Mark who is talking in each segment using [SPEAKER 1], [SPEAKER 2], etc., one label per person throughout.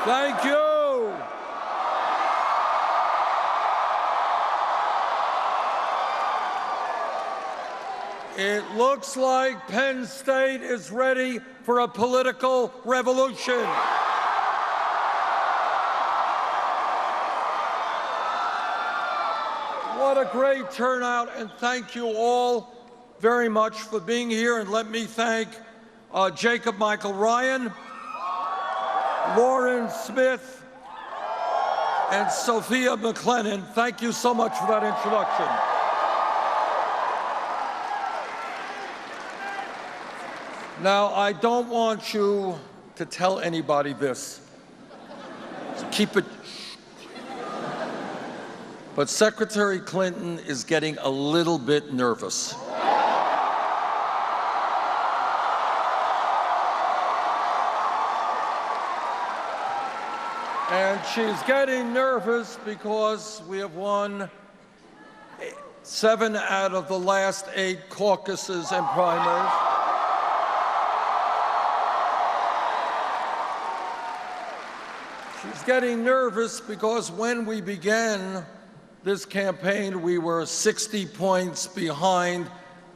[SPEAKER 1] Thank you. It looks like Penn State is ready for a political revolution. What a great turnout, and thank you all very much for being here. And let me thank Jacob Michael Ryan, Lauren Smith, and Sophia McLennan. Thank you so much for that introduction. Now, I don't want you to tell anybody this, so keep it. But Secretary Clinton is getting a little bit nervous. And she's getting nervous because we have won 7 out of the last 8 caucuses and primaries. She's getting nervous because when we began this campaign, we were 60 points behind,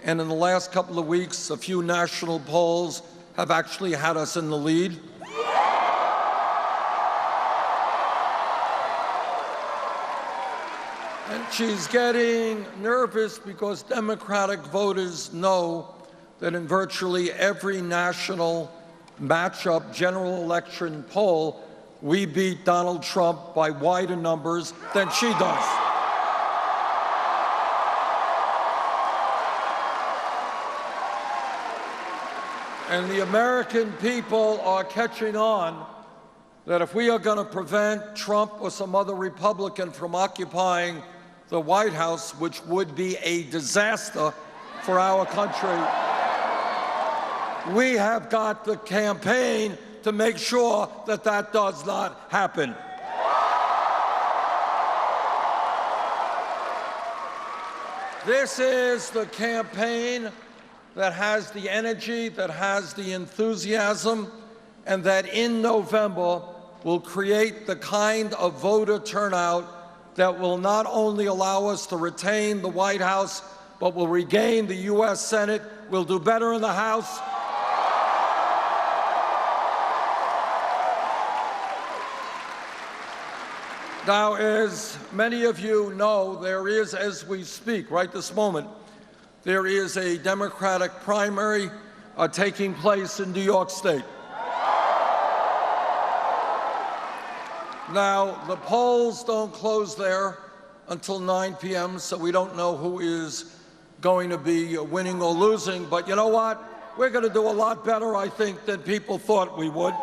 [SPEAKER 1] and in the last couple of weeks, a few national polls have actually had us in the lead. And she's getting nervous because Democratic voters know that in virtually every national matchup general election poll, we beat Donald Trump by wider numbers than she does. And the American people are catching on that if we are going to prevent Trump or some other Republican from occupying the White House, which would be a disaster for our country, we have got the campaign to make sure that that does not happen. This is the campaign that has the energy, that has the enthusiasm, and that in November will create the kind of voter turnout that will not only allow us to retain the White House, but will regain the U.S. Senate, will do better in the House. Now, as many of you know, there is, as we speak, right this moment, there is a Democratic primary taking place in New York State. Now, the polls don't close there until 9 p.m., so we don't know who is going to be winning or losing. But you know what? We're going to do a lot better, I think, than people thought we would.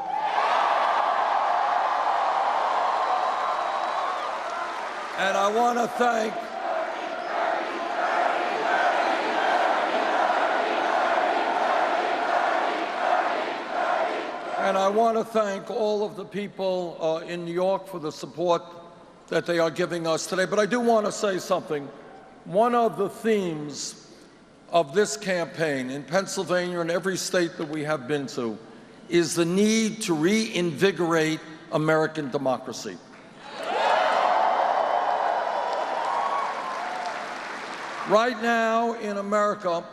[SPEAKER 1] And I want to thank all of the people in New York for the support that they are giving us today. But I do want to say something. One of the themes of this campaign in Pennsylvania and every state that we have been to is the need to reinvigorate American democracy. Right now in America,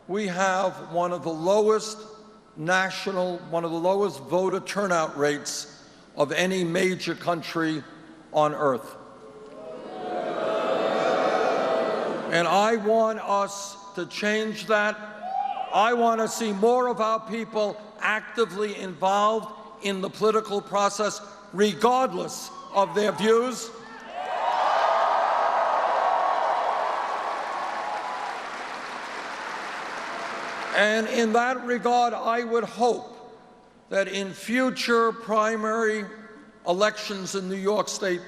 [SPEAKER 1] we have one of the lowest voter turnout rates of any major country on earth. And I want us to change that. I want to see more of our people actively involved in the political process, regardless of their views. And in that regard, I would hope that in future primary elections in New York State,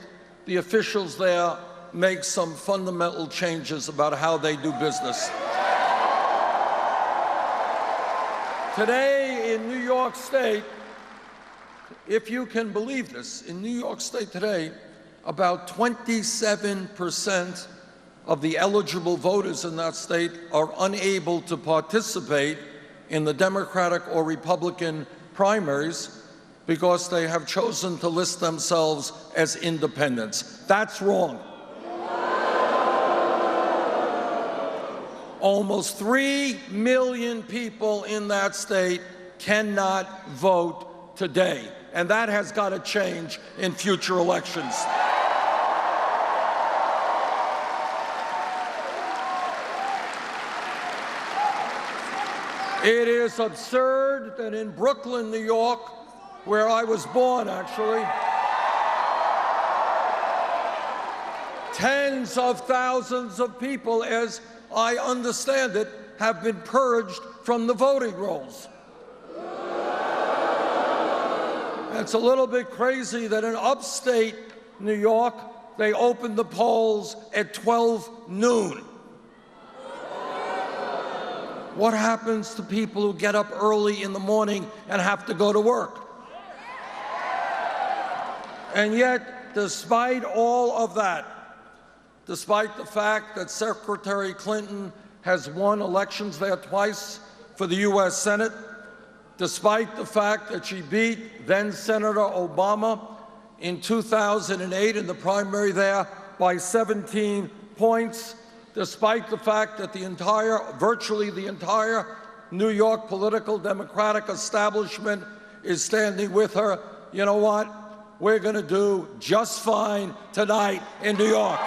[SPEAKER 1] the officials there make some fundamental changes about how they do business. Today in New York State, if you can believe this, in New York State today, about 27% of the eligible voters in that state are unable to participate in the Democratic or Republican primaries because they have chosen to list themselves as independents. That's wrong. Almost 3 million people in that state cannot vote today, and that has got to change in future elections. It is absurd that in Brooklyn, New York, where I was born, actually, tens of thousands of people, as I understand it, have been purged from the voting rolls. It's a little bit crazy that in upstate New York, they opened the polls at 12 noon. What happens to people who get up early in the morning and have to go to work? And yet, despite all of that, despite the fact that Secretary Clinton has won elections there twice for the U.S. Senate, despite the fact that she beat then-Senator Obama in 2008 in the primary there by 17 points, despite the fact that virtually the entire New York political Democratic establishment is standing with her, you know what? We're going to do just fine tonight in New York.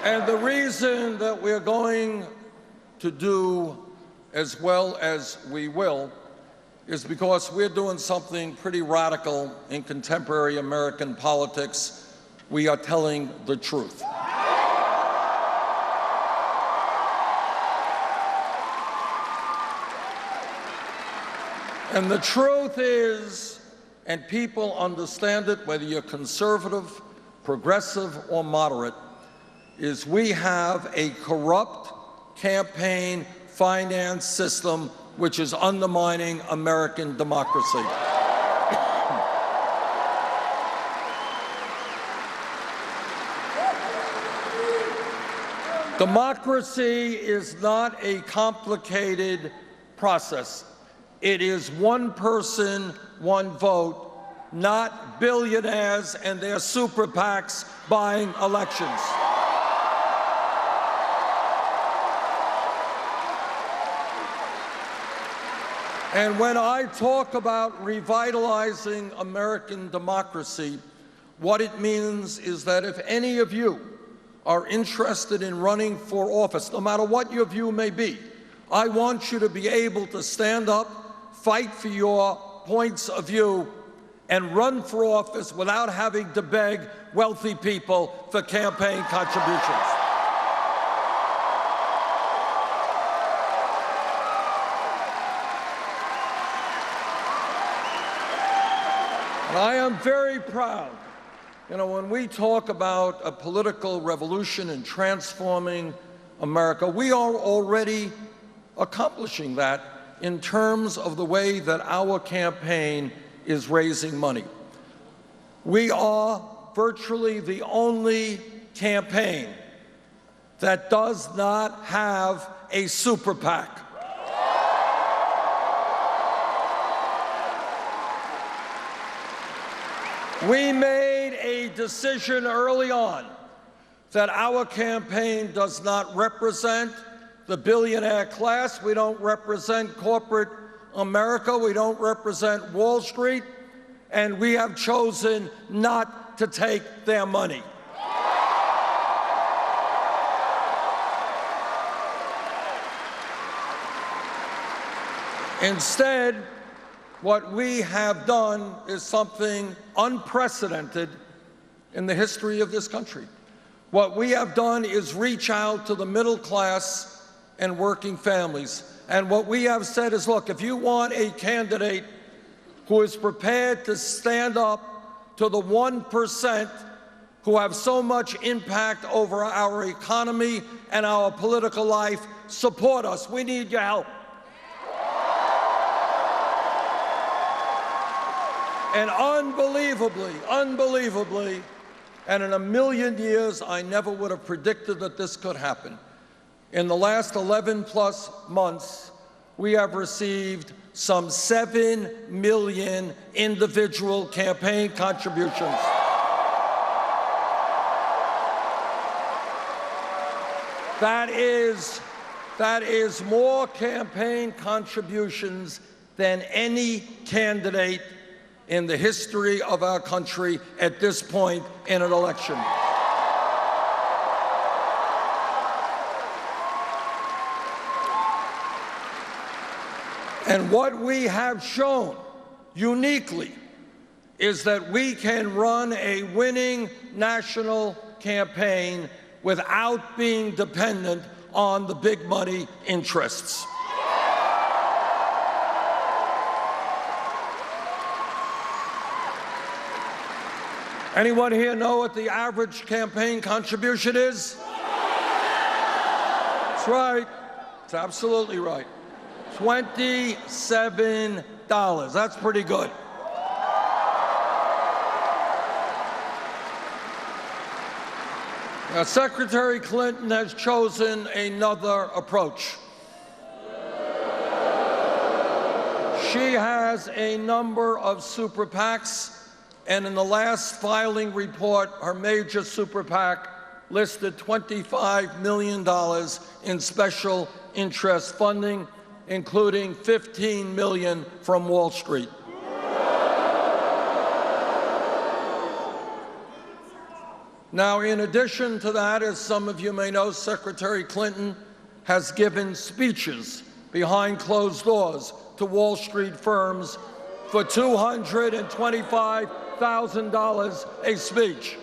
[SPEAKER 1] And the reason that we're going to do as well as we will is because we're doing something pretty radical in contemporary American politics. We are telling the truth. And the truth is, and people understand it, whether you're conservative, progressive, or moderate, is we have a corrupt campaign finance system which is undermining American democracy. Democracy is not a complicated process. It is one person, one vote, not billionaires and their super PACs buying elections. And when I talk about revitalizing American democracy, what it means is that if any of you are interested in running for office, no matter what your view may be, I want you to be able to stand up, fight for your points of view, and run for office without having to beg wealthy people for campaign contributions. And I am very proud. You know, when we talk about a political revolution and transforming America, we are already accomplishing that in terms of the way that our campaign is raising money. We are virtually the only campaign that does not have a super PAC. We made a decision early on that our campaign does not represent the billionaire class. We don't represent corporate America. We don't represent Wall Street. And we have chosen not to take their money. Instead, what we have done is something unprecedented in the history of this country. What we have done is reach out to the middle class and working families. And what we have said is, look, if you want a candidate who is prepared to stand up to the 1% who have so much impact over our economy and our political life, support us. We need your help. And unbelievably, and in a million years, I never would have predicted that this could happen. In the last 11+ months, we have received some 7 million individual campaign contributions. That is more campaign contributions than any candidate in the history of our country at this point in an election. And what we have shown uniquely is that we can run a winning national campaign without being dependent on the big money interests. Anyone here know what the average campaign contribution is? That's right. It's absolutely right. $27. That's pretty good. Now, Secretary Clinton has chosen another approach. She has a number of super PACs, and in the last filing report, her major super PAC listed $25 million in special interest funding, including $15 million from Wall Street. Now, in addition to that, as some of you may know, Secretary Clinton has given speeches behind closed doors to Wall Street firms for $225,000 a speech.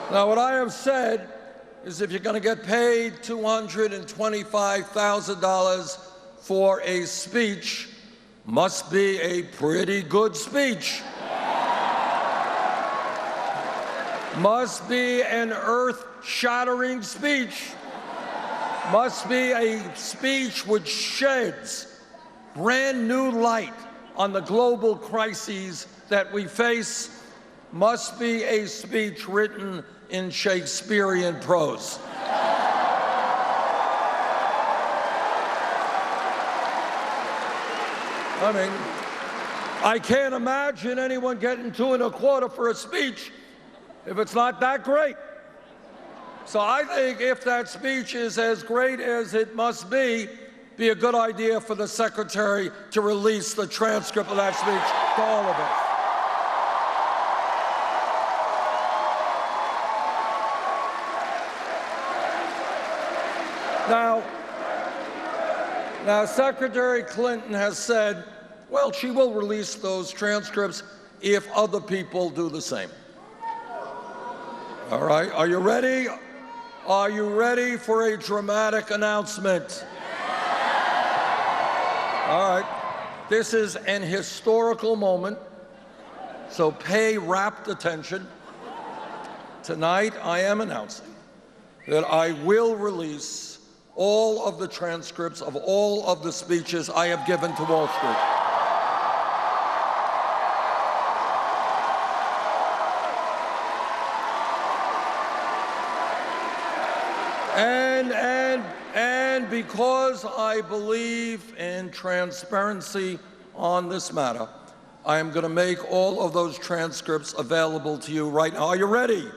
[SPEAKER 1] Now, what I have said is if you're going to get paid $225,000 for a speech, must be a pretty good speech. Must be an earth-shattering speech. Must be a speech which sheds brand new light on the global crises that we face. Must be a speech written in Shakespearean prose. I mean, I can't imagine anyone getting $2.25 for a speech if it's not that great. So I think if that speech is as great as it must be a good idea for the Secretary to release the transcript of that speech to all of us. Now, Secretary Clinton has said, well, she will release those transcripts if other people do the same. All right, are you ready? Are you ready for a dramatic announcement? All right, this is an historical moment, so pay rapt attention. Tonight, I am announcing that I will release all of the transcripts of all of the speeches I have given to Wall Street. And because I believe in transparency on this matter, I am going to make all of those transcripts available to you right now. Are you ready?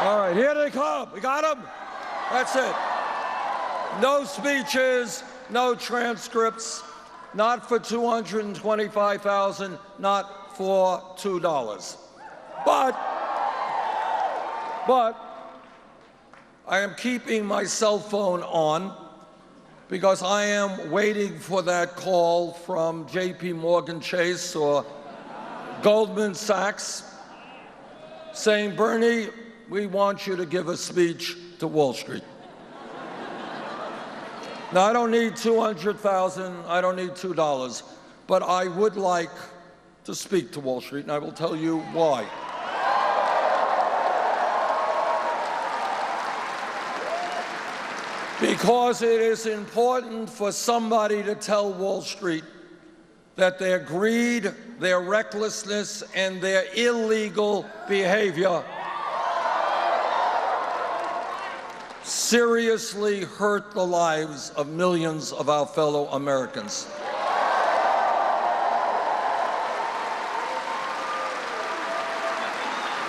[SPEAKER 1] All right, here they come. We got them? That's it. No speeches, no transcripts, not for $225,000, not for $2. But I am keeping my cell phone on because I am waiting for that call from JPMorgan Chase or Goldman Sachs saying, Bernie, we want you to give a speech to Wall Street. Now, I don't need $200,000, I don't need $2, but I would like to speak to Wall Street, and I will tell you why. Because it is important for somebody to tell Wall Street that their greed, their recklessness, and their illegal behavior seriously hurt the lives of millions of our fellow Americans.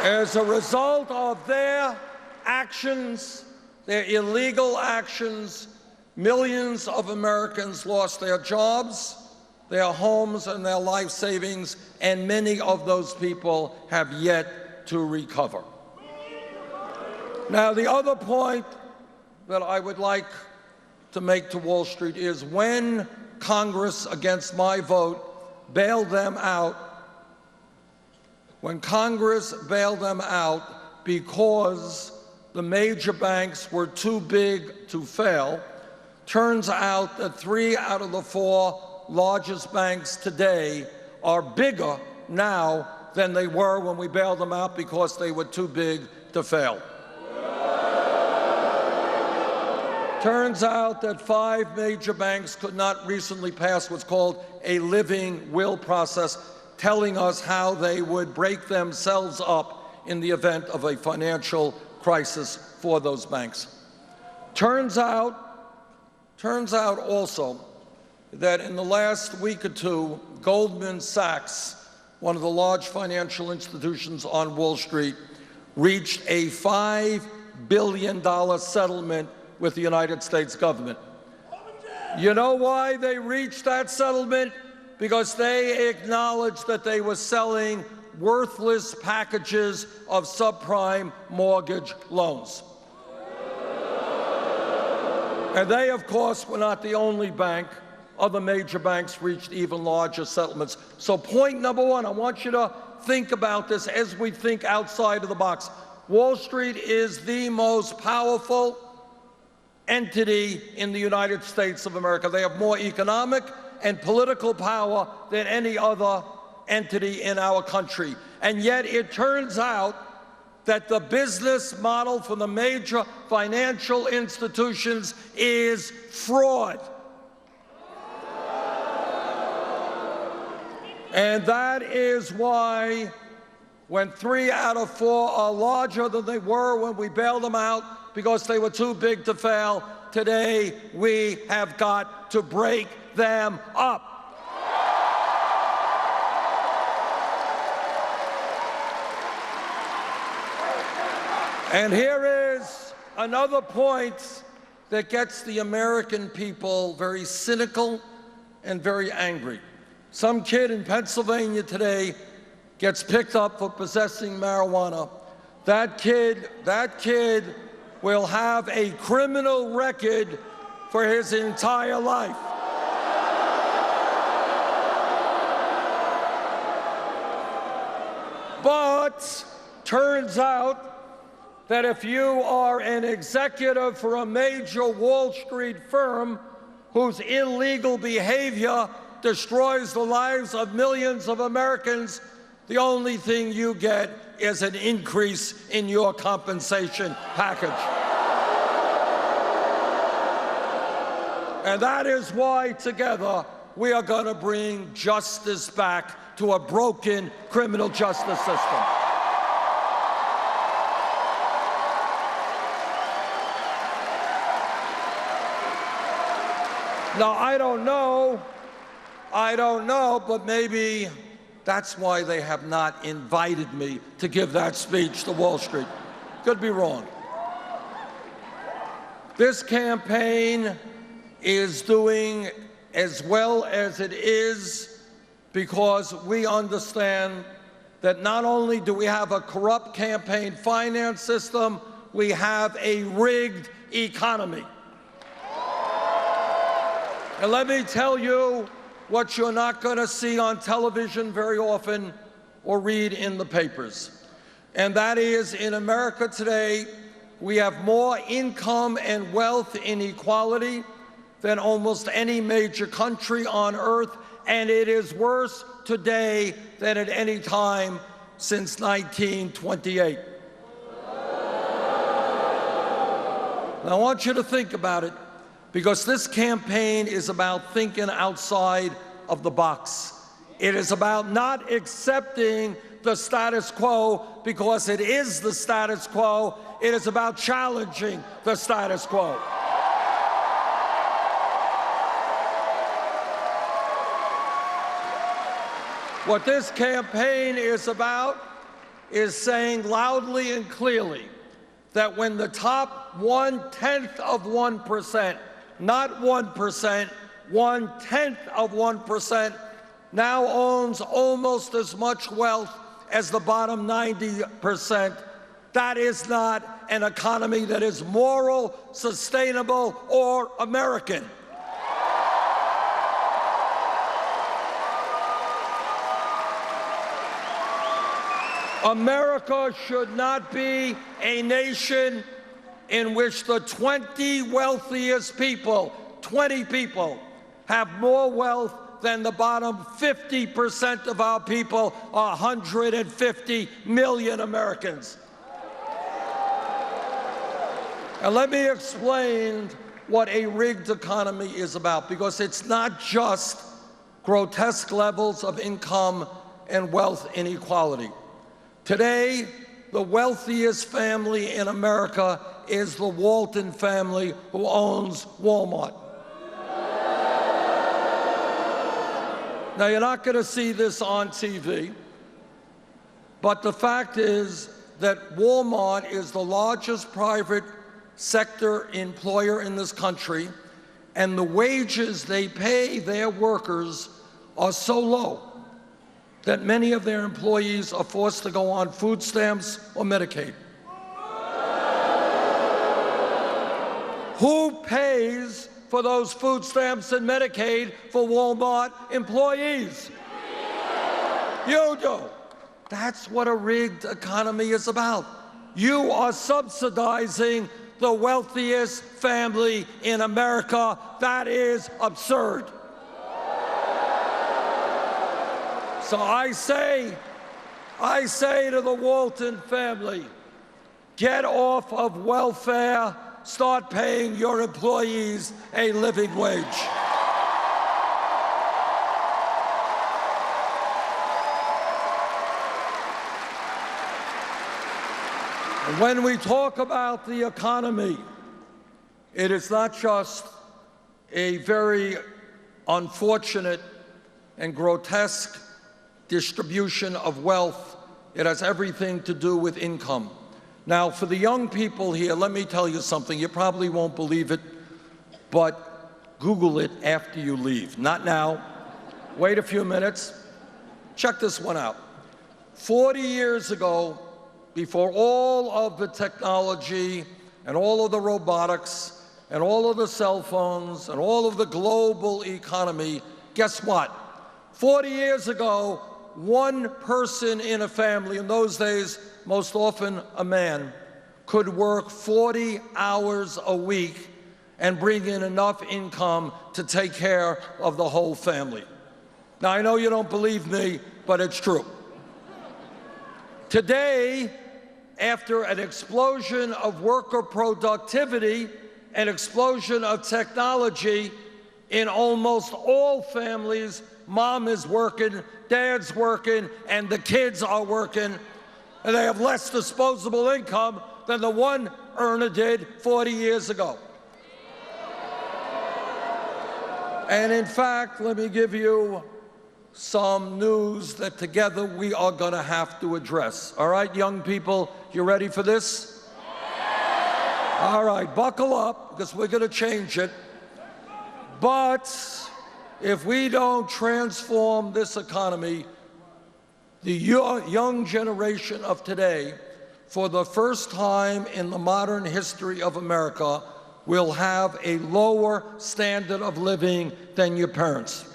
[SPEAKER 1] As a result of their actions, their illegal actions, millions of Americans lost their jobs, their homes, and their life savings, and many of those people have yet to recover. Now, the other point that I would like to make to Wall Street is when Congress, against my vote, bailed them out, when Congress bailed them out because the major banks were too big to fail, turns out that 3 out of the 4 largest banks today are bigger now than they were when we bailed them out because they were too big to fail. Turns out that 5 major banks could not recently pass what's called a living will process, telling us how they would break themselves up in the event of a financial crisis for those banks. Turns out also that in the last week or two, Goldman Sachs, one of the large financial institutions on Wall Street, reached a $5 billion settlement with the United States government. You know why they reached that settlement? Because they acknowledged that they were selling worthless packages of subprime mortgage loans. And they, of course, were not the only bank. Other major banks reached even larger settlements. So point number one, I want you to think about this as we think outside of the box. Wall Street is the most powerful entity in the United States of America. They have more economic and political power than any other entity in our country. And yet it turns out that the business model for the major financial institutions is fraud. And that is why when 3 out of 4 are larger than they were when we bailed them out because they were too big to fail, today we have got to break them up. And here is another point that gets the American people very cynical and very angry. Some kid in Pennsylvania today gets picked up for possessing marijuana. That kid will have a criminal record for his entire life. But turns out that if you are an executive for a major Wall Street firm whose illegal behavior destroys the lives of millions of Americans, the only thing you get is an increase in your compensation package. And that is why together we are going to bring justice back to a broken criminal justice system. Now, I don't know, but maybe that's why they have not invited me to give that speech to Wall Street. Could be wrong. This campaign is doing as well as it is because we understand that not only do we have a corrupt campaign finance system, we have a rigged economy. And let me tell you what you're not going to see on television very often or read in the papers. And that is, in America today, we have more income and wealth inequality than almost any major country on earth, and it is worse today than at any time since 1928. Now, I want you to think about it, because this campaign is about thinking outside of the box. It is about not accepting the status quo because it is the status quo. It is about challenging the status quo. What this campaign is about is saying loudly and clearly that when the top 1/10 of 1%, not 1%, 1/10 of 1%, now owns almost as much wealth as the bottom 90%, that is not an economy that is moral, sustainable, or American. America should not be a nation in which the 20 wealthiest people, 20 people, have more wealth than the bottom 50% of our people, 150 million Americans. And let me explain what a rigged economy is about, because it's not just grotesque levels of income and wealth inequality. Today, the wealthiest family in America is the Walton family, who owns Walmart. Now, you're not going to see this on TV, but the fact is that Walmart is the largest private sector employer in this country, and the wages they pay their workers are so low that many of their employees are forced to go on food stamps or Medicaid. Who pays for those food stamps and Medicaid for Walmart employees? You do. That's what a rigged economy is about. You are subsidizing the wealthiest family in America. That is absurd. So I say to the Walton family, get off of welfare, start paying your employees a living wage. And when we talk about the economy, it is not just a very unfortunate and grotesque distribution of wealth. It has everything to do with income. Now, for the young people here, let me tell you something. You probably won't believe it, but Google it after you leave. Not now. Wait a few minutes. Check this one out. 40 years ago, before all of the technology and all of the robotics and all of the cell phones and all of the global economy, guess what? 40 years ago, one person in a family, in those days, most often a man, could work 40 hours a week and bring in enough income to take care of the whole family. Now, I know you don't believe me, but it's true. Today, after an explosion of worker productivity, an explosion of technology, in almost all families, mom is working, dad's working, and the kids are working, and they have less disposable income than the one earner did 40 years ago. And in fact, let me give you some news that together we are going to have to address. All right, young people, you ready for this? All right, buckle up, because we're going to change it. But if we don't transform this economy, the young generation of today, for the first time in the modern history of America, will have a lower standard of living than your parents.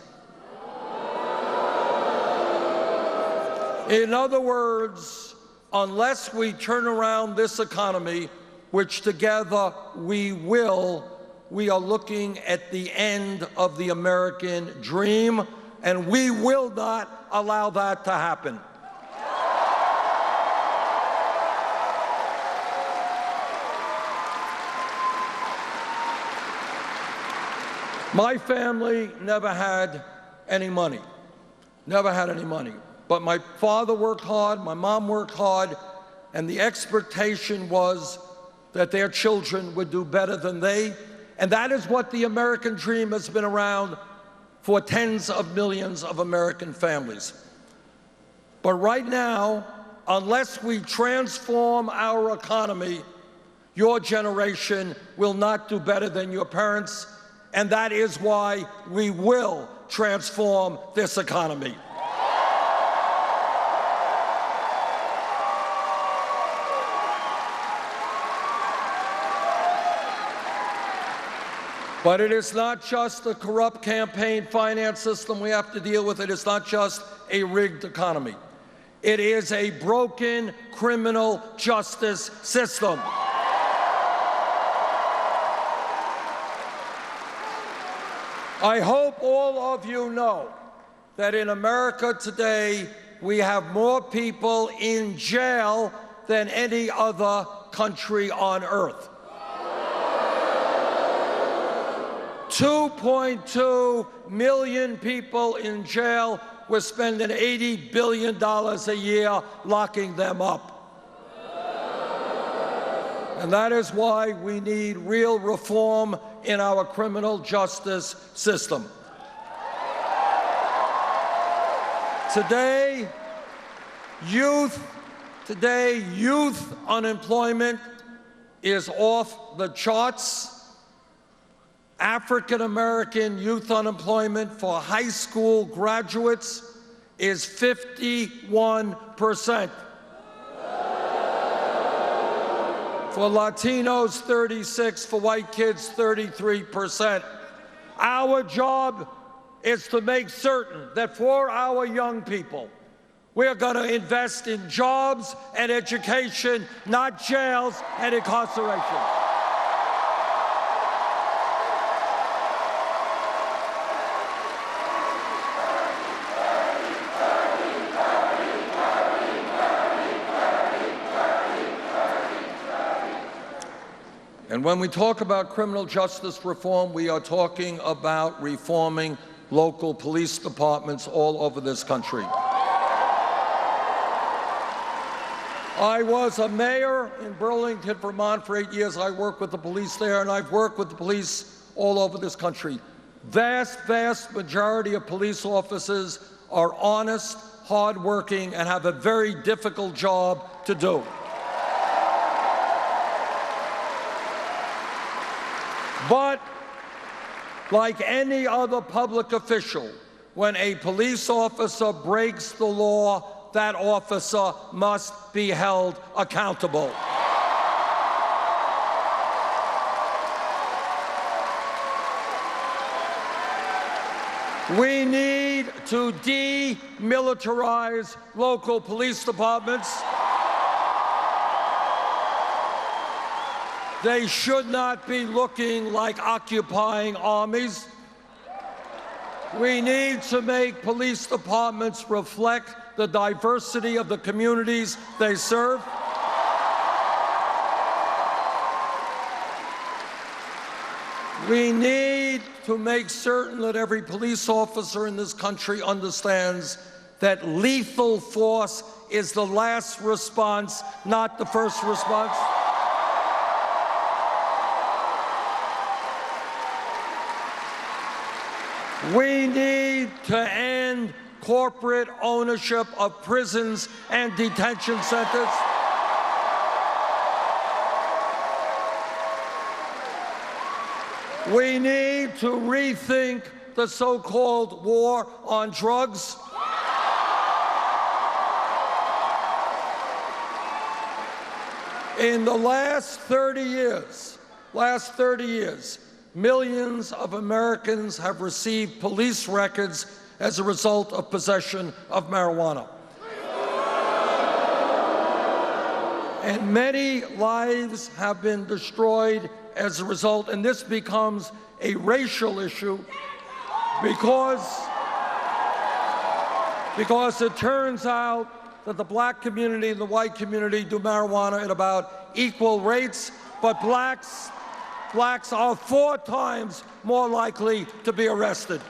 [SPEAKER 1] In other words, unless we turn around this economy, which together we will, we are looking at the end of the American dream, and we will not allow that to happen. My family never had any money. Never had any money. But my father worked hard, my mom worked hard, and the expectation was that their children would do better than they. And that is what the American dream has been around for tens of millions of American families. But right now, unless we transform our economy, your generation will not do better than your parents, and that is why we will transform this economy. But it is not just the corrupt campaign finance system we have to deal with. It is not just a rigged economy. It is a broken criminal justice system. I hope all of you know that in America today, we have more people in jail than any other country on earth. 2.2 million people in jail. We're spending $80 billion a year locking them up. And that is why we need real reform in our criminal justice system. Today, youth unemployment is off the charts. African-American youth unemployment for high school graduates is 51%. For Latinos, 36%. For white kids, 33%. Our job is to make certain that for our young people, we're going to invest in jobs and education, not jails and incarceration. And when we talk about criminal justice reform, we are talking about reforming local police departments all over this country. I was a mayor in Burlington, Vermont for 8 years. I worked with the police there, and I've worked with the police all over this country. Vast majority of police officers are honest, hardworking, and have a very difficult job to do. But like any other public official, when a police officer breaks the law, that officer must be held accountable. We need to demilitarize local police departments. They should not be looking like occupying armies. We need to make police departments reflect the diversity of the communities they serve. We need to make certain that every police officer in this country understands that lethal force is the last response, not the first response. We need to end corporate ownership of prisons and detention centers. We need to rethink the so-called war on drugs. In the last 30 years, millions of Americans have received police records as a result of possession of marijuana. And many lives have been destroyed as a result, and this becomes a racial issue because it turns out that the black community and the white community do marijuana at about equal rates, but blacks are 4 times more likely to be arrested.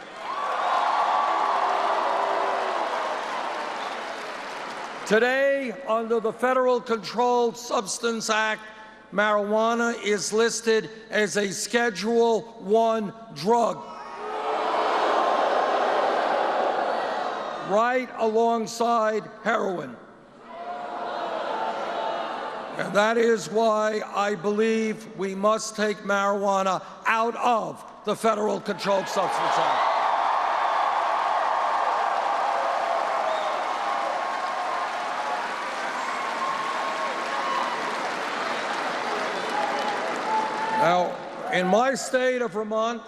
[SPEAKER 1] Today, under the Federal Controlled Substance Act, marijuana is listed as a Schedule I drug, right alongside heroin. And that is why I believe we must take marijuana out of the Federal Controlled Substance Act. Now, in my state of Vermont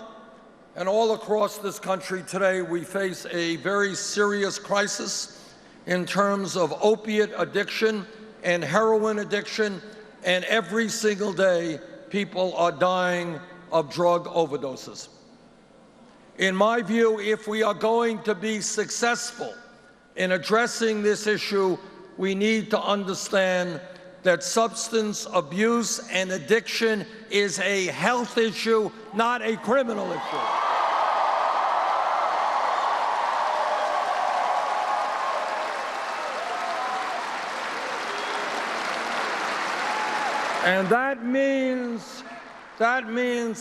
[SPEAKER 1] and all across this country today, we face a very serious crisis in terms of opiate addiction and heroin addiction, and every single day people are dying of drug overdoses. In my view, if we are going to be successful in addressing this issue, we need to understand that substance abuse and addiction is a health issue, not a criminal issue. And that means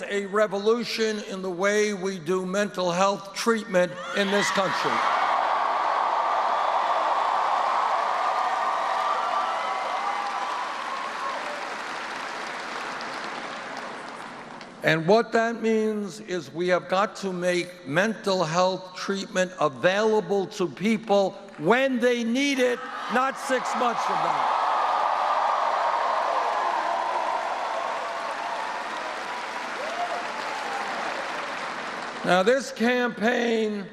[SPEAKER 1] a revolution in the way we do mental health treatment in this country. And what that means is we have got to make mental health treatment available to people when they need it, not 6 months from now. Now, this campaign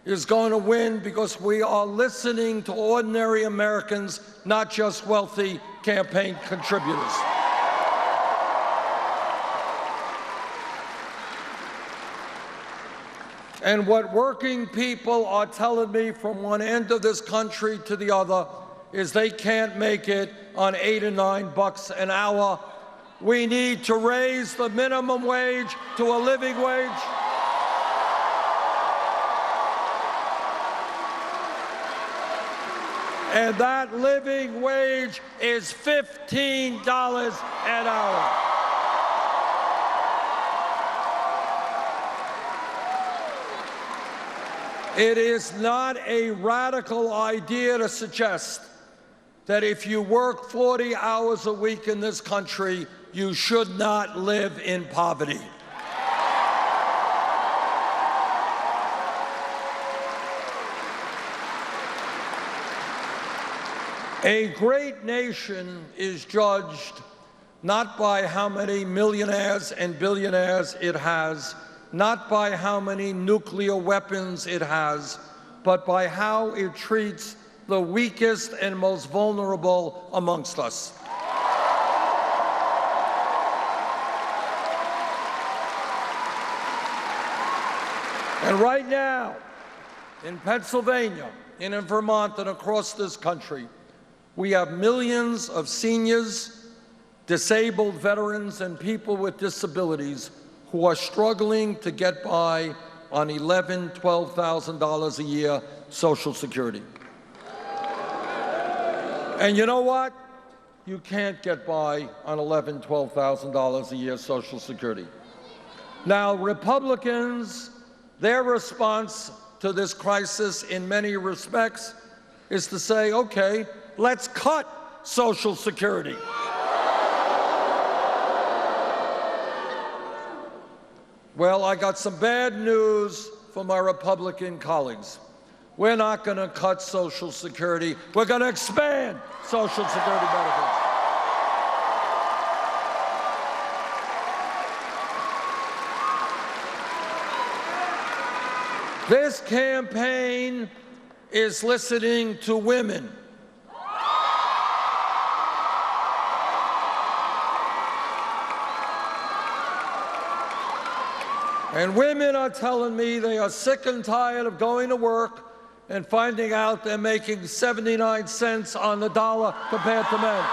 [SPEAKER 1] is going to win because we are listening to ordinary Americans, not just wealthy campaign contributors. And what working people are telling me from one end of this country to the other is they can't make it on $8 or $9 an hour. We need to raise the minimum wage to a living wage. And that living wage is $15 an hour. It is not a radical idea to suggest that if you work 40 hours a week in this country, you should not live in poverty. A great nation is judged not by how many millionaires and billionaires it has, not by how many nuclear weapons it has, but by how it treats the weakest and most vulnerable amongst us. And right now, in Pennsylvania, and in Vermont, and across this country, we have millions of seniors, disabled veterans, and people with disabilities who are struggling to get by on $11,000, $12,000 a year Social Security. And you know what? You can't get by on $11,000, $12,000 a year Social Security. Now, Republicans, their response to this crisis in many respects is to say, okay, let's cut Social Security. Well, I got some bad news for my Republican colleagues. We're not going to cut Social Security. We're going to expand Social Security benefits. This campaign is listening to women. And women are telling me they are sick and tired of going to work and finding out they're making 79 cents on the dollar compared to men.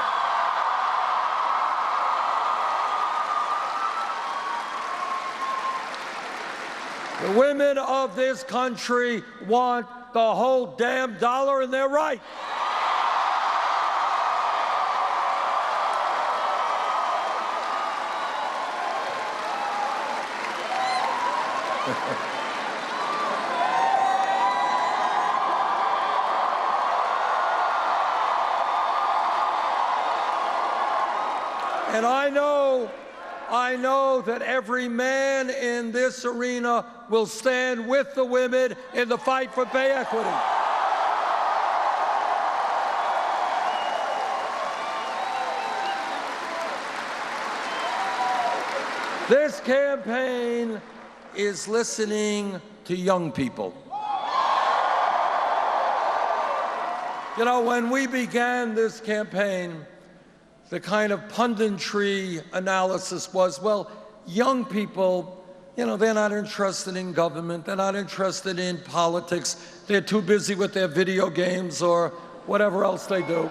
[SPEAKER 1] The women of this country want the whole damn dollar, and they're right. And I know that every man in this arena will stand with the women in the fight for pay equity. This campaign is listening to young people. You know, when we began this campaign, the kind of punditry analysis was, well, young people, you know, they're not interested in government, they're not interested in politics, they're too busy with their video games or whatever else they do.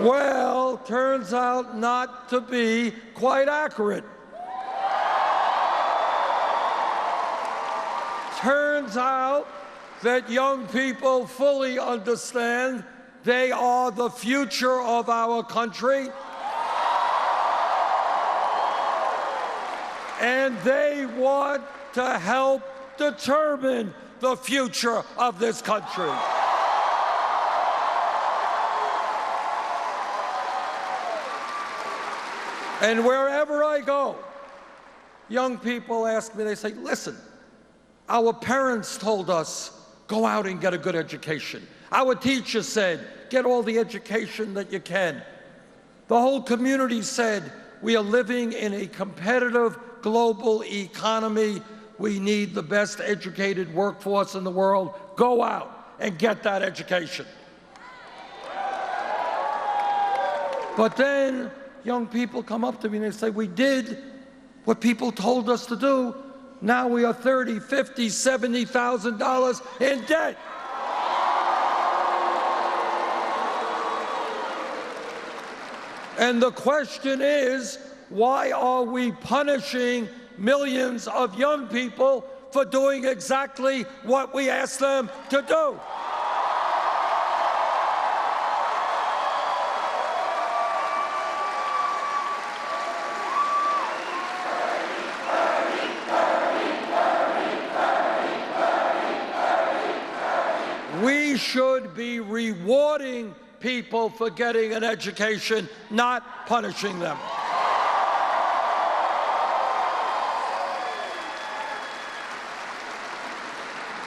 [SPEAKER 1] Well, turns out not to be quite accurate. Turns out that young people fully understand they are the future of our country, and they want to help determine the future of this country. And wherever I go, young people ask me, they say, listen, our parents told us, go out and get a good education. Our teacher said, get all the education that you can. The whole community said, we are living in a competitive global economy. We need the best educated workforce in the world. Go out and get that education. But then young people come up to me and they say, we did what people told us to do. Now we are $30,000, $50,000, $70,000 in debt. And the question is, why are we punishing millions of young people for doing exactly what we asked them to do? We should be rewarding people for getting an education, not punishing them.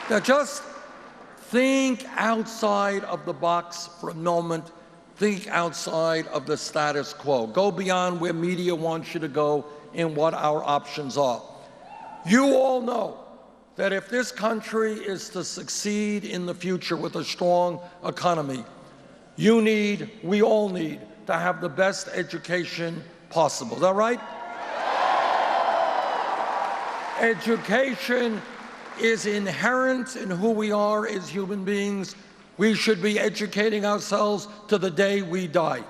[SPEAKER 1] Now just think outside of the box for a moment. Think outside of the status quo. Go beyond where media wants you to go and what our options are. You all know that if this country is to succeed in the future with a strong economy, we all need to have the best education possible. Is that right? Education is inherent in who we are as human beings. We should be educating ourselves to the day we die.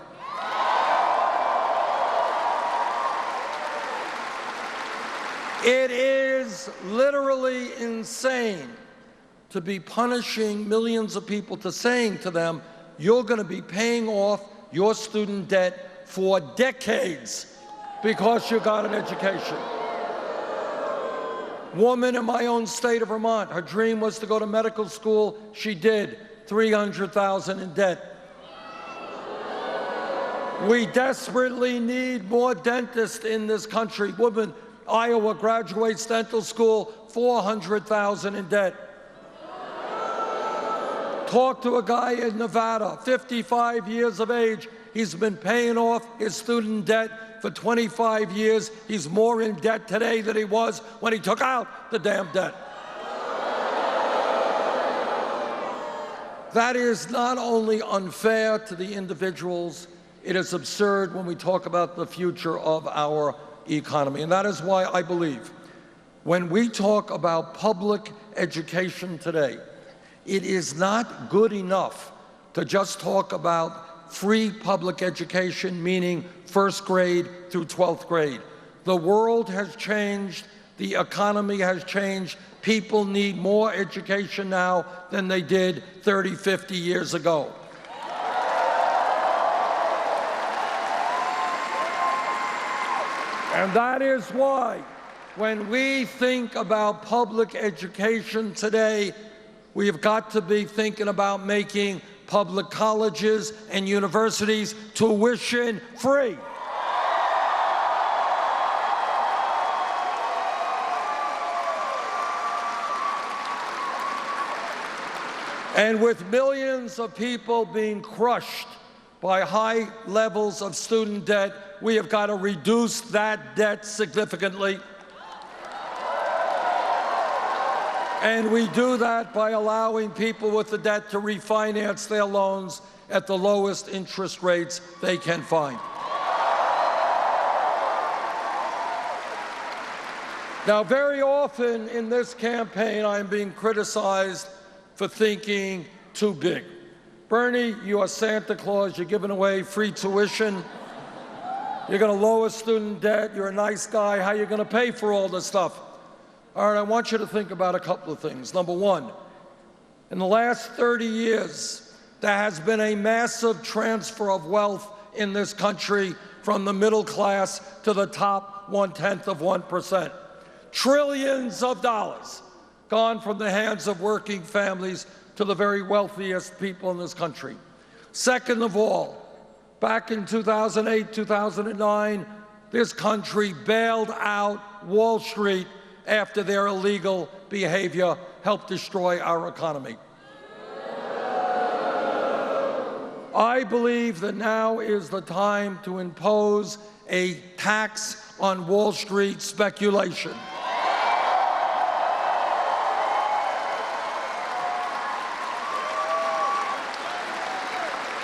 [SPEAKER 1] It is literally insane to be punishing millions of people, to saying to them, you're going to be paying off your student debt for decades because you got an education. Woman in my own state of Vermont, her dream was to go to medical school. She did. $300,000 in debt. We desperately need more dentists in this country. Woman, Iowa graduates dental school, $400,000 in debt. Talk to a guy in Nevada, 55 years of age. He's been paying off his student debt for 25 years. He's more in debt today than he was when he took out the damn debt. That is not only unfair to the individuals, it is absurd when we talk about the future of our economy. And that is why I believe when we talk about public education today, it is not good enough to just talk about free public education, meaning first grade through 12th grade. The world has changed. The economy has changed. People need more education now than they did 30, 50 years ago. And that is why, when we think about public education today, we have got to be thinking about making public colleges and universities tuition free. And with millions of people being crushed by high levels of student debt, we have got to reduce that debt significantly. And we do that by allowing people with the debt to refinance their loans at the lowest interest rates they can find. Now, very often in this campaign, I'm being criticized for thinking too big. Bernie, you are Santa Claus. You're giving away free tuition. You're going to lower student debt. You're a nice guy. How are you going to pay for all this stuff? All right, I want you to think about a couple of things. Number one, in the last 30 years, there has been a massive transfer of wealth in this country from the middle class to the top 0.1%. Trillions of dollars gone from the hands of working families to the very wealthiest people in this country. Second of all, back in 2008, 2009, this country bailed out Wall Street after their illegal behavior helped destroy our economy. I believe that now is the time to impose a tax on Wall Street speculation.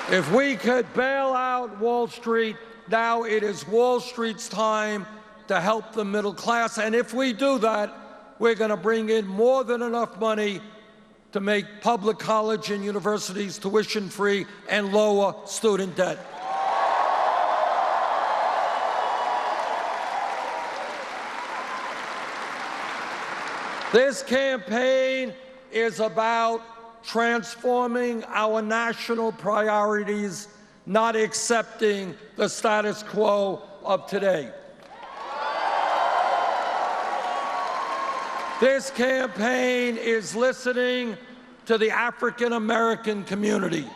[SPEAKER 1] If we could bail out Wall Street, now it is Wall Street's time to help the middle class. And if we do that, we're going to bring in more than enough money to make public college and universities tuition-free and lower student debt. This campaign is about transforming our national priorities, not accepting the status quo of today. This campaign is listening to the African American community.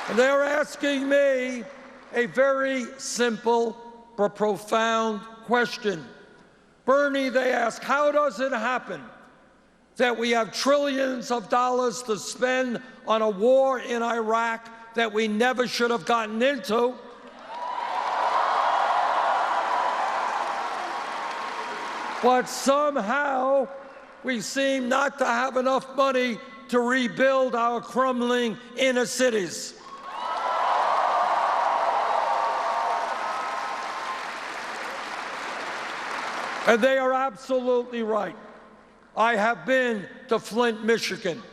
[SPEAKER 1] And they're asking me a very simple but profound question. Bernie, they ask, how does it happen that we have trillions of dollars to spend on a war in Iraq that we never should have gotten into? But somehow we seem not to have enough money to rebuild our crumbling inner cities. And they are absolutely right. I have been to Flint, Michigan.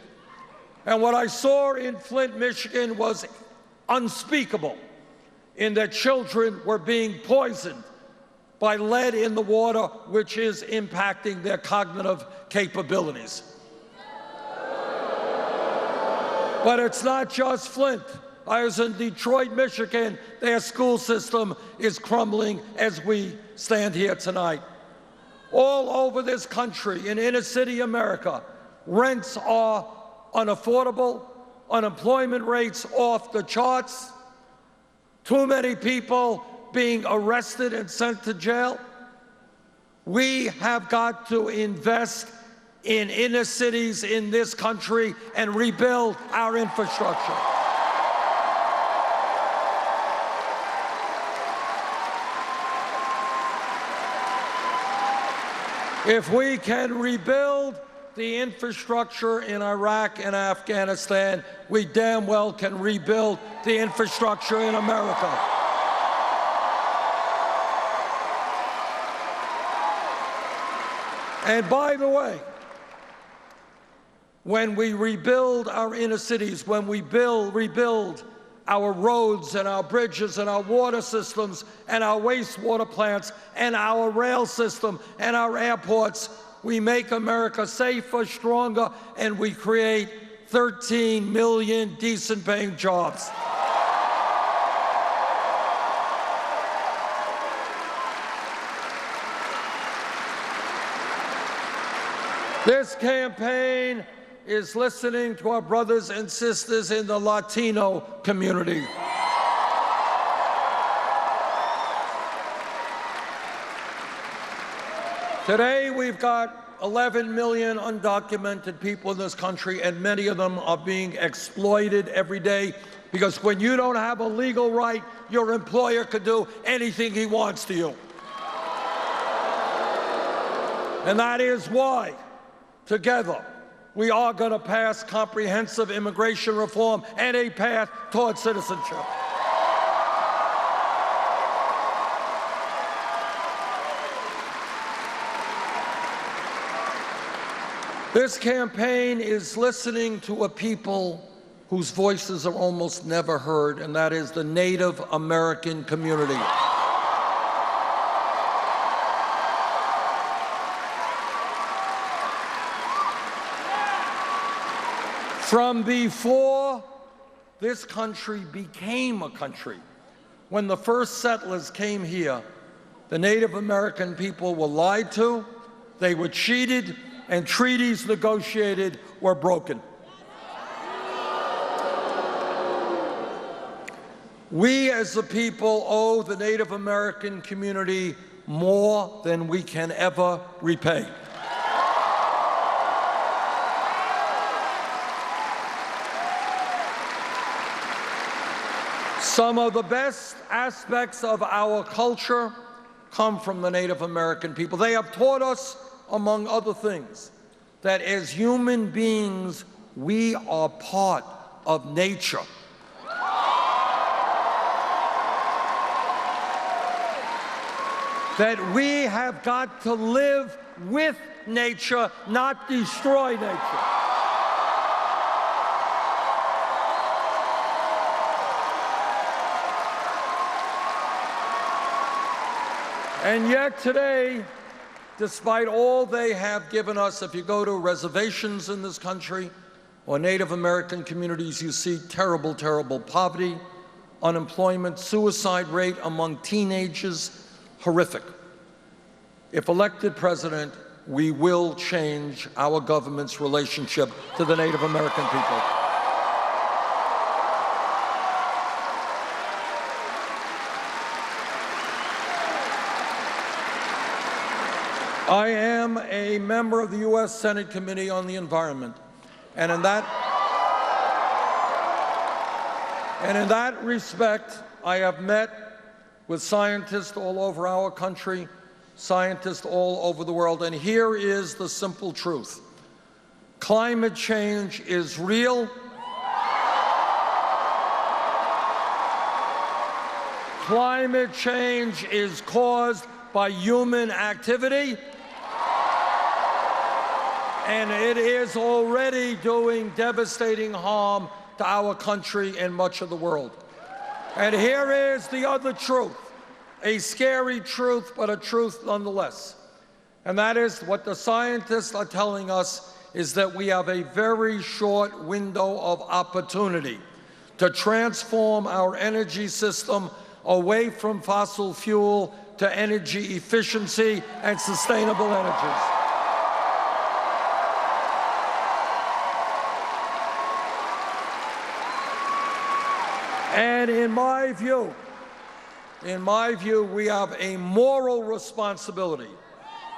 [SPEAKER 1] And what I saw in Flint, Michigan was unspeakable, in that children were being poisoned by lead in the water, which is impacting their cognitive capabilities. But it's not just Flint. I was in Detroit, Michigan. Their school system is crumbling as we stand here tonight. All over this country, in inner city America, rents are unaffordable, unemployment rates off the charts, too many people being arrested and sent to jail. We have got to invest in inner cities in this country and rebuild our infrastructure. If we can rebuild the infrastructure in Iraq and Afghanistan, we damn well can rebuild the infrastructure in America. And by the way, when we rebuild our inner cities, when we rebuild our roads and our bridges and our water systems and our wastewater plants and our rail system and our airports, we make America safer, stronger, and we create 13 million decent-paying jobs. This campaign is listening to our brothers and sisters in the Latino community. Today, we've got 11 million undocumented people in this country, and many of them are being exploited every day because when you don't have a legal right, your employer could do anything he wants to you. And that is why, together, we are going to pass comprehensive immigration reform and a path towards citizenship. This campaign is listening to a people whose voices are almost never heard, and that is the Native American community. From before this country became a country, when the first settlers came here, the Native American people were lied to, they were cheated, and treaties negotiated were broken. We as a people owe the Native American community more than we can ever repay. Some of the best aspects of our culture come from the Native American people. They have taught us, among other things, that as human beings, we are part of nature. That we have got to live with nature, not destroy nature. And yet today, despite all they have given us, if you go to reservations in this country or Native American communities, you see terrible, terrible poverty, unemployment, suicide rate among teenagers, horrific. If elected president, we will change our government's relationship to the Native American people. I am a member of the U.S. Senate Committee on the Environment, and in that respect, I have met with scientists all over our country, scientists all over the world, and here is the simple truth. Climate change is real. Climate change is caused by human activity. And it is already doing devastating harm to our country and much of the world. And here is the other truth, a scary truth, but a truth nonetheless. And that is what the scientists are telling us is that we have a very short window of opportunity to transform our energy system away from fossil fuel to energy efficiency and sustainable energies. And in my view, we have a moral responsibility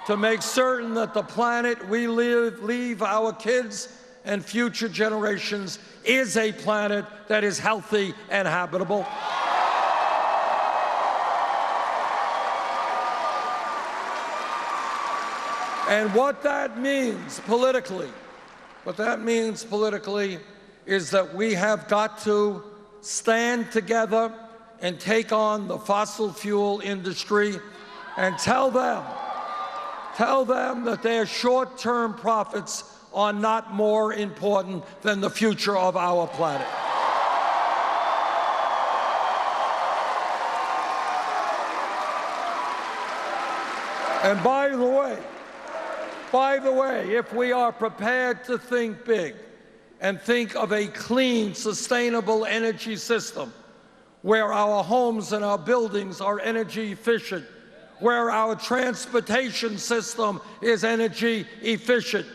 [SPEAKER 1] to make certain that the planet we leave our kids and future generations is a planet that is healthy and habitable. And what that means politically is that we have got to stand together and take on the fossil fuel industry and tell them that their short-term profits are not more important than the future of our planet. And by the way, if we are prepared to think big and think of a clean, sustainable energy system where our homes and our buildings are energy efficient, where our transportation system is energy efficient,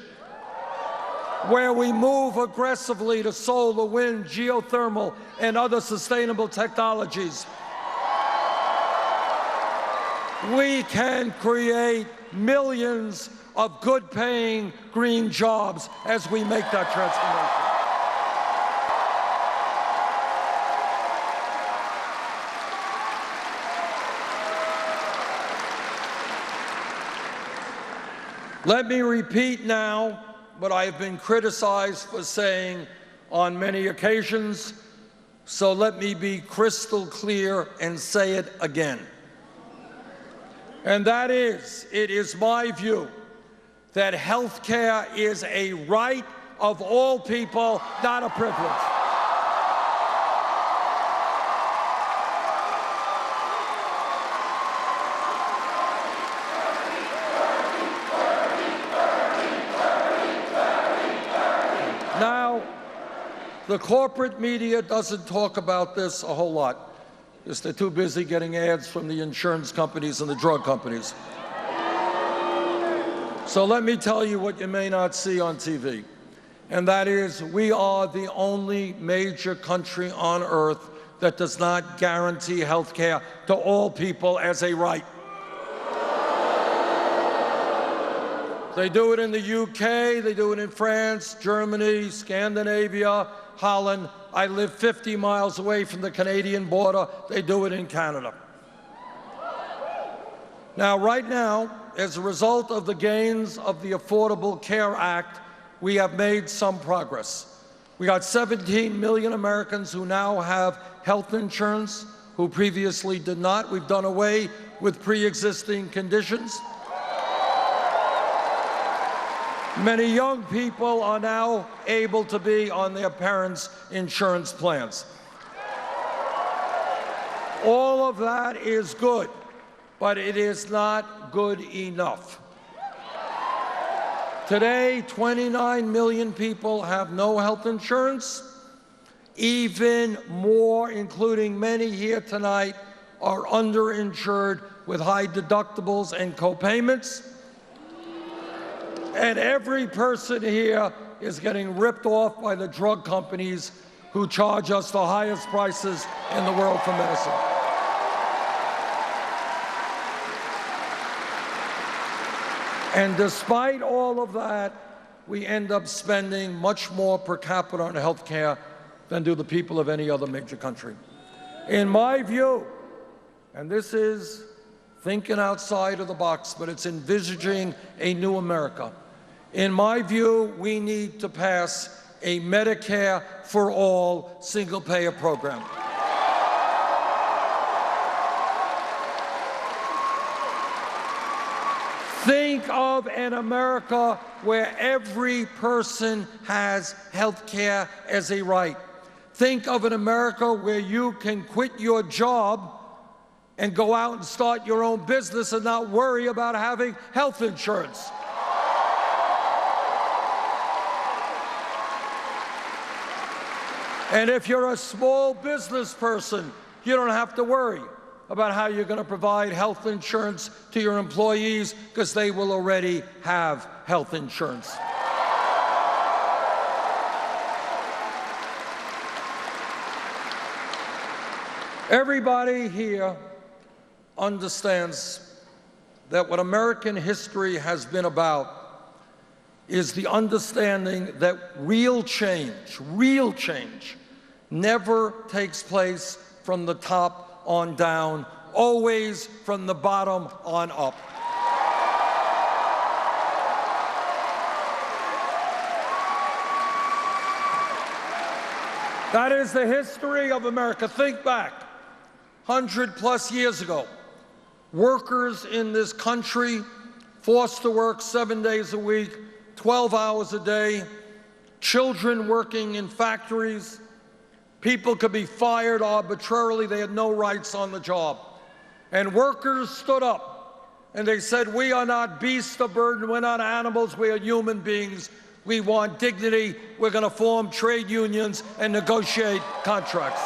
[SPEAKER 1] where we move aggressively to solar, wind, geothermal, and other sustainable technologies, we can create millions of good-paying green jobs as we make that transformation. Let me repeat now what I have been criticized for saying on many occasions, so let me be crystal clear and say it again. And that is, it is my view that health care is a right of all people, not a privilege. Now, the corporate media doesn't talk about this a whole lot, because they're too busy getting ads from the insurance companies and the drug companies. So let me tell you what you may not see on TV, and that is we are the only major country on earth that does not guarantee health care to all people as a right. They do it in the UK, they do it in France, Germany, Scandinavia, Holland. I live 50 miles away from the Canadian border. They do it in Canada. Now, right now, as a result of the gains of the Affordable Care Act, we have made some progress. We got 17 million Americans who now have health insurance who previously did not. We've done away with pre-existing conditions. Many young people are now able to be on their parents' insurance plans. All of that is good, but it is not good enough. Today, 29 million people have no health insurance. Even more, including many here tonight, are underinsured with high deductibles and co-payments. And every person here is getting ripped off by the drug companies who charge us the highest prices in the world for medicine. And despite all of that, we end up spending much more per capita on health care than do the people of any other major country. In my view, and this is thinking outside of the box, but it's envisaging a new America. In my view, we need to pass a Medicare for all single-payer program. Think of an America where every person has health care as a right. Think of an America where you can quit your job and go out and start your own business and not worry about having health insurance. And if you're a small business person, you don't have to worry about how you're going to provide health insurance to your employees because they will already have health insurance. Everybody here understands that what American history has been about is the understanding that real change never takes place from the top on down, always from the bottom on up. That is the history of America. Think back, 100+ years ago, workers in this country forced to work 7 days a week, 12 hours a day, children working in factories. People could be fired arbitrarily. They had no rights on the job. And workers stood up and they said, we are not beasts of burden, we're not animals, we are human beings. We want dignity. We're going to form trade unions and negotiate contracts.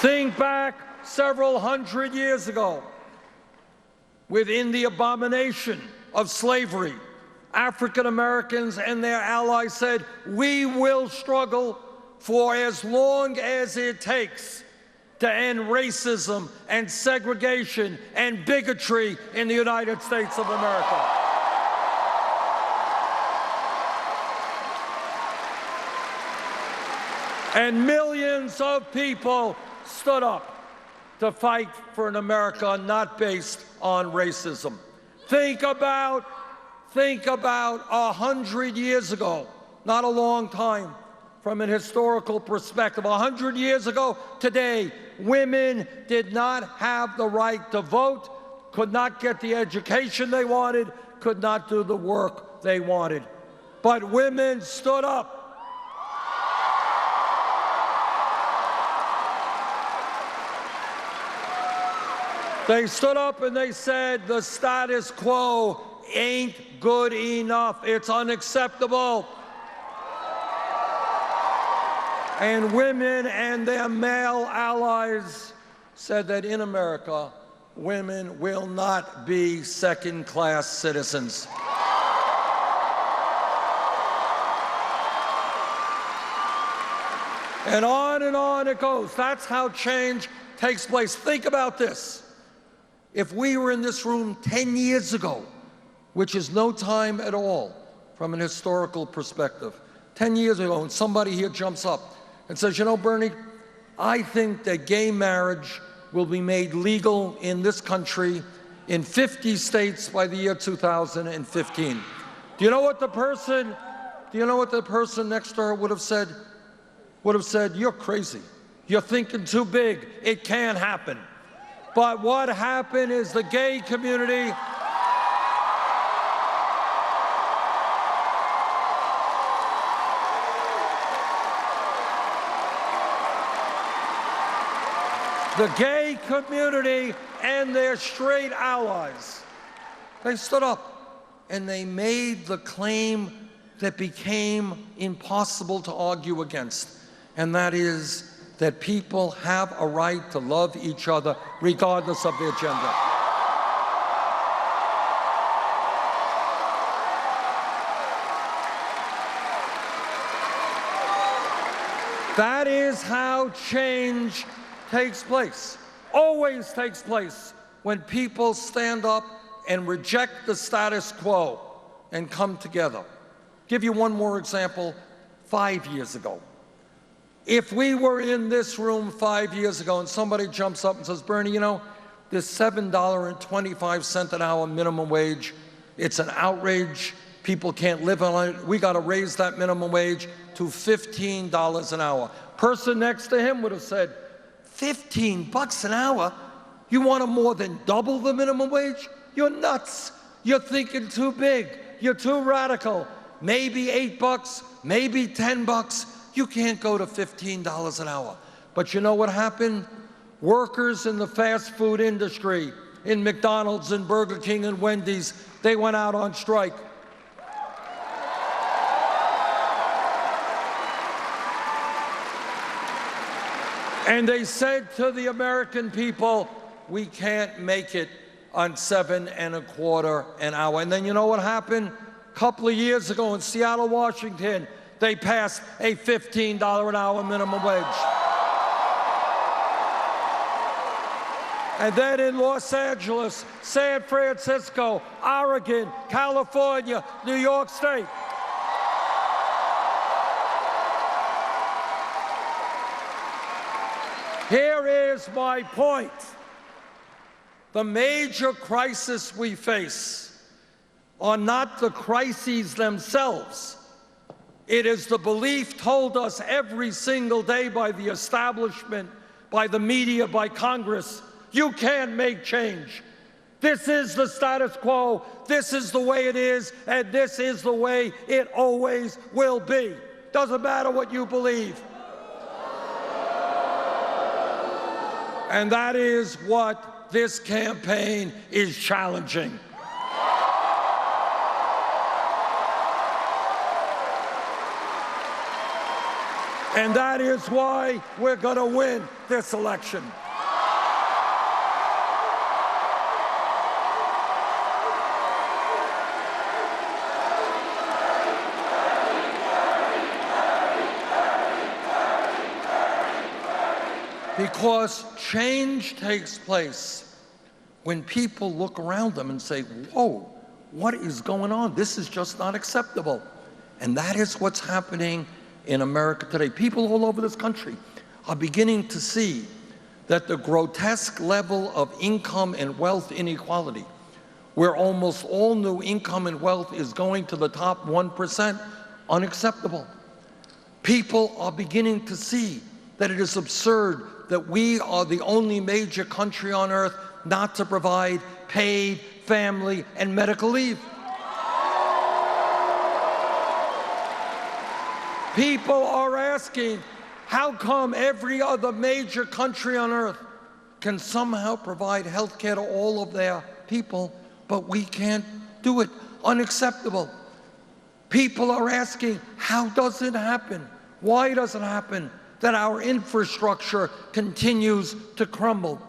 [SPEAKER 1] Think back several hundred years ago. within the abomination of slavery, African Americans and their allies said, we will struggle for as long as it takes to end racism and segregation and bigotry in the United States of America. And millions of people stood up to fight for an America not based on racism. Think about 100 years ago, not a long time from an historical perspective. 100 years ago today, women did not have the right to vote, could not get the education they wanted, could not do the work they wanted. But women stood up. They stood up and they said, the status quo ain't good enough. It's unacceptable. And women and their male allies said that in America, women will not be second-class citizens. And on it goes. That's how change takes place. Think about this. If we were in this room 10 years ago, which is no time at all from an historical perspective, 10 years ago, and somebody here jumps up and says, you know, Bernie, I think that gay marriage will be made legal in this country in 50 states by the year 2015. Do you know what the person next to her would have said? Would have said, you're crazy. You're thinking too big. It can't happen. But what happened is the gay community and their straight allies, they stood up and they made the claim that became impossible to argue against, and that is that people have a right to love each other regardless of their gender. That is how change takes place, always takes place, when people stand up and reject the status quo and come together. Give you one more example. 5 years ago, if we were in this room 5 years ago and somebody jumps up and says, Bernie, you know, this $7.25 an hour minimum wage, it's an outrage. People can't live on it. We got to raise that minimum wage to $15 an hour. Person next to him would have said, $15 an hour? You want to more than double the minimum wage? You're nuts. You're thinking too big. You're too radical. Maybe $8, maybe $10. You can't go to $15 an hour. But you know what happened? Workers in the fast food industry, in McDonald's and Burger King and Wendy's, they went out on strike. And they said to the American people, we can't make it on $7.25 an hour. And then you know what happened? A couple of years ago in Seattle, Washington, they passed a $15 an hour minimum wage. And then in Los Angeles, San Francisco, Oregon, California, New York State. Here is my point. The major crisis we face are not the crises themselves. It is the belief told us every single day by the establishment, by the media, by Congress, you can't make change. This is the status quo, this is the way it is, and this is the way it always will be. Doesn't matter what you believe. And that is what this campaign is challenging. And that is why we're going to win this election. Because change takes place when people look around them and say, whoa, what is going on? This is just not acceptable. And that is what's happening in America today. People all over this country are beginning to see that the grotesque level of income and wealth inequality, where almost all new income and wealth is going to the top 1%, unacceptable. People are beginning to see that it is absurd that we are the only major country on earth not to provide paid family and medical leave. People are asking, how come every other major country on earth can somehow provide health care to all of their people, but we can't do it? Unacceptable. People are asking, how does it happen? Why does it happen that our infrastructure continues to crumble?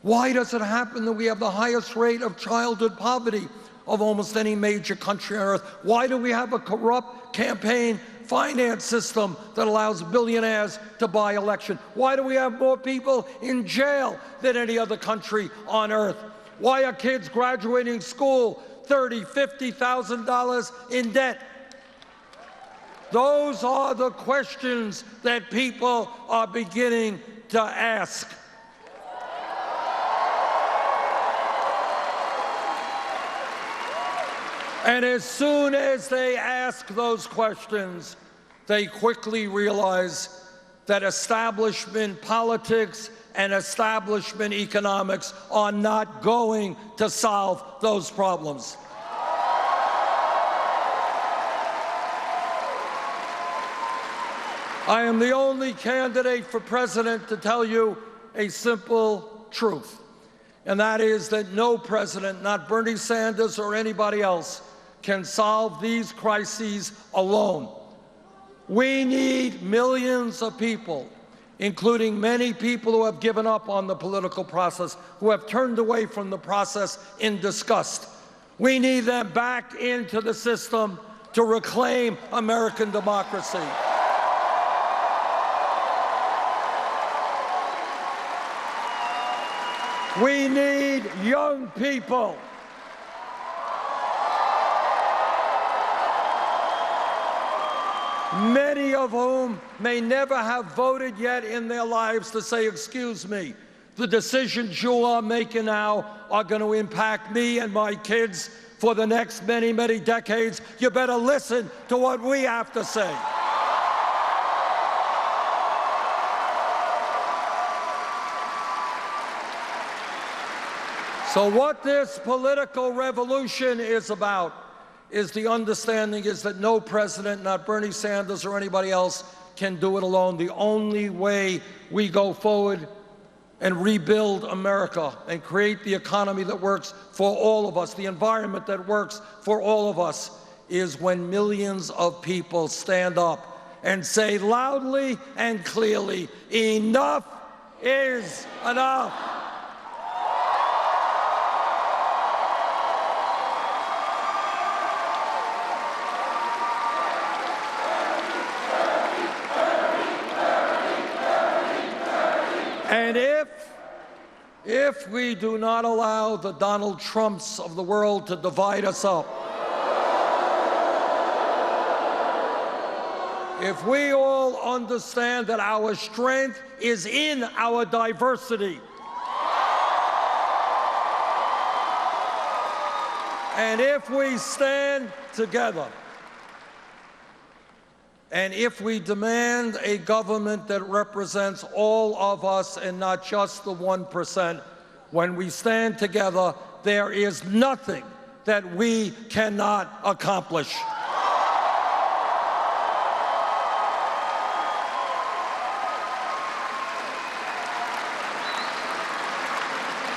[SPEAKER 1] Why does it happen that we have the highest rate of childhood poverty of almost any major country on earth? Why do we have a corrupt campaign finance system that allows billionaires to buy election? Why do we have more people in jail than any other country on earth? Why are kids graduating school $30,000, $50,000 in debt? Those are the questions that people are beginning to ask. And as soon as they ask those questions, they quickly realize that establishment politics and establishment economics are not going to solve those problems. I am the only candidate for president to tell you a simple truth, and that is that no president, not Bernie Sanders or anybody else, can solve these crises alone. We need millions of people, including many people who have given up on the political process, who have turned away from the process in disgust. We need them back into the system to reclaim American democracy. We need young people. Many of whom may never have voted yet in their lives to say, excuse me, the decisions you are making now are going to impact me and my kids for the next many, many decades. You better listen to what we have to say. So what this political revolution is about is the understanding is that no president, not Bernie Sanders or anybody else, can do it alone. The only way we go forward and rebuild America and create the economy that works for all of us, the environment that works for all of us, is when millions of people stand up and say loudly and clearly, enough is enough. And if we do not allow the Donald Trumps of the world to divide us up, if we all understand that our strength is in our diversity, and if we stand together, and if we demand a government that represents all of us and not just the 1%, when we stand together, there is nothing that we cannot accomplish.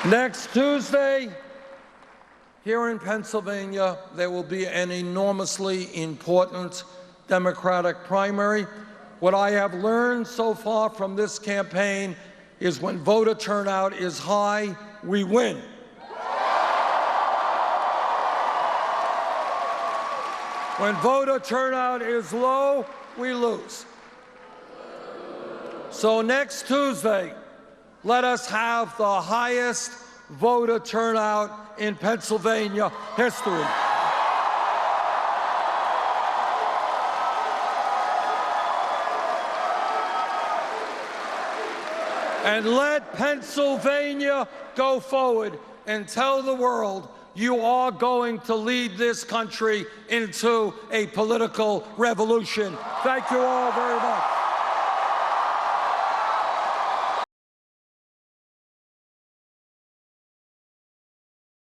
[SPEAKER 1] Next Tuesday, here in Pennsylvania, there will be an enormously important Democratic primary. What I have learned so far from this campaign is when voter turnout is high, we win. When voter turnout is low, we lose. So next Tuesday, let us have the highest voter turnout in Pennsylvania history. And let Pennsylvania go forward and tell the world you are going to lead this country into a political revolution. Thank you all very much.